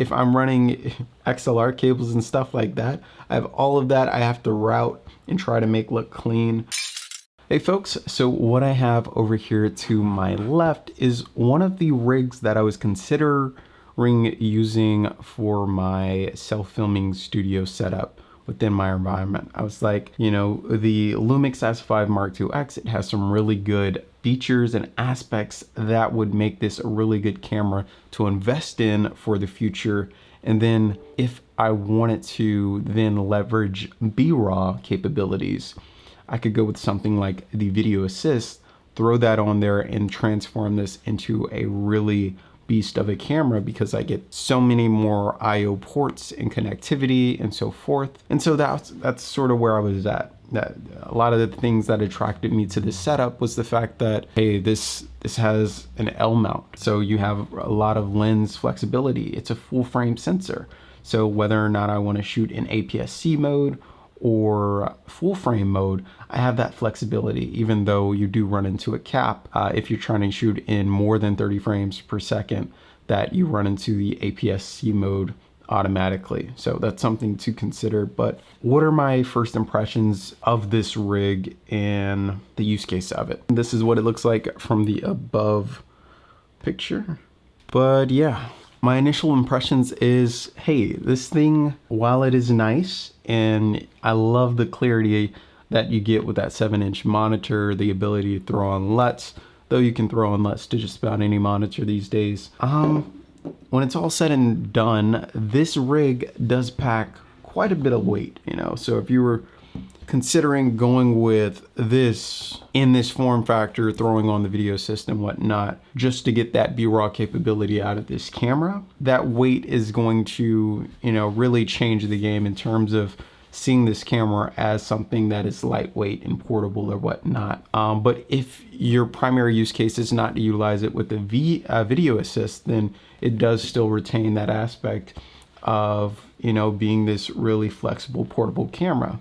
if I'm running XLR cables and stuff like that, I have all of that I have to route and try to make look clean. Hey folks, so what I have over here to my left is one of the rigs that I was considering using for my self-filming studio setup within my environment. I was like, you know, the Lumix S5iiX, it has some really good features and aspects that would make this a really good camera to invest in for the future. And then if I wanted to then leverage B-RAW capabilities, I could go with something like the Video Assist, throw that on there and transform this into a really beast of a camera because I get so many more IO ports and connectivity and so forth. And so that's sort of where I was at. That a lot of the things that attracted me to this setup was the fact that, hey, this has an L mount. So you have a lot of lens flexibility. It's a full frame sensor. So whether or not I want to shoot in APS-C mode or full frame mode, I have that flexibility, even though you do run into a cap if you're trying to shoot in more than 30 frames per second, that you run into the APS-C mode automatically. So that's something to consider. But what are my first impressions of this rig and the use case of it? This is what it looks like from the above picture. But yeah, my initial impressions is, hey, this thing, while it is nice and I love the clarity that you get with that 7-inch monitor, the ability to throw on LUTs, though you can throw on LUTs to just about any monitor these days. When it's all said and done, this rig does pack quite a bit of weight, you know. So if you were considering going with this in this form factor, throwing on the Video Assist and whatnot, just to get that B-RAW capability out of this camera, that weight is going to, you know, really change the game in terms of seeing this camera as something that is lightweight and portable or whatnot. But if your primary use case is not to utilize it with the Video Assist, then it does still retain that aspect of, you know, being this really flexible portable camera.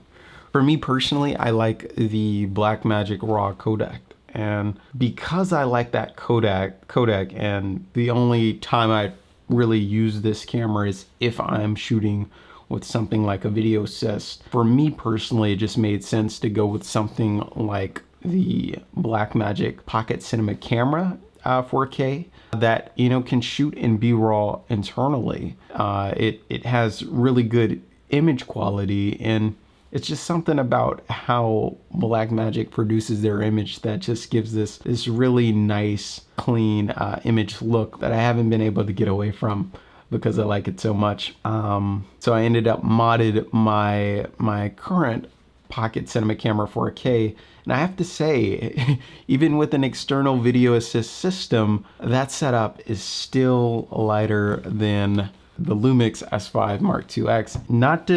For me personally, I like the Blackmagic RAW codec. And because I like that codec, and the only time I really use this camera is if I'm shooting with something like a Video Assist. For me personally, it just made sense to go with something like the Blackmagic Pocket Cinema Camera 4K that, you know, can shoot in B-RAW internally. It has really good image quality, and it's just something about how Blackmagic produces their image that just gives this really nice, clean image look that I haven't been able to get away from because I like it so much. So I ended up modded my current Pocket Cinema Camera 4K, and I have to say, even with an external Video Assist system, that setup is still lighter than the Lumix S5iiX. Not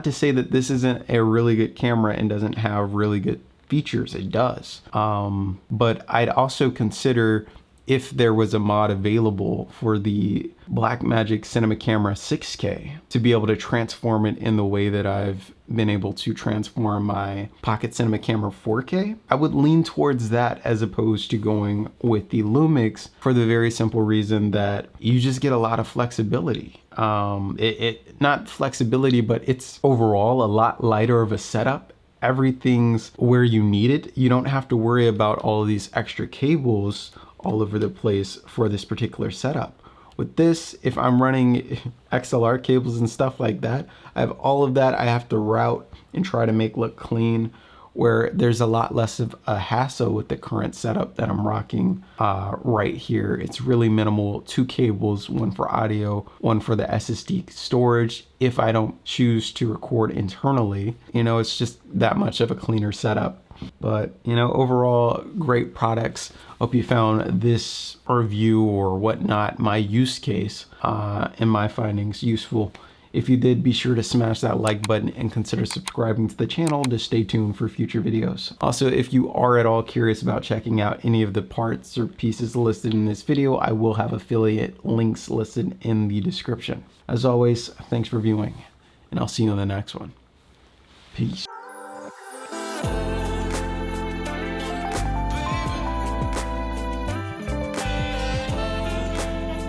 to say that this isn't a really good camera and doesn't have really good features, it does. But I'd also consider if there was a mod available for the Blackmagic Cinema Camera 6K to be able to transform it in the way that I've been able to transform my Pocket Cinema Camera 4K. I would lean towards that as opposed to going with the Lumix for the very simple reason that you just get a lot of flexibility. Not flexibility, but it's overall a lot lighter of a setup. Everything's where you need it. You don't have to worry about all of these extra cables all over the place for this particular setup. With this, if I'm running XLR cables and stuff like that, I have all of that I have to route and try to make look clean, where there's a lot less of a hassle with the current setup that I'm rocking right here. It's really minimal. 2 cables, one for audio, one for the SSD storage. If I don't choose to record internally, you know, it's just that much of a cleaner setup. But, you know, overall, great products. Hope you found this review or whatnot, my use case and my findings useful. If you did, be sure to smash that like button and consider subscribing to the channel to stay tuned for future videos. Also, if you are at all curious about checking out any of the parts or pieces listed in this video, I will have affiliate links listed in the description. As always, thanks for viewing, and I'll see you in the next one. Peace.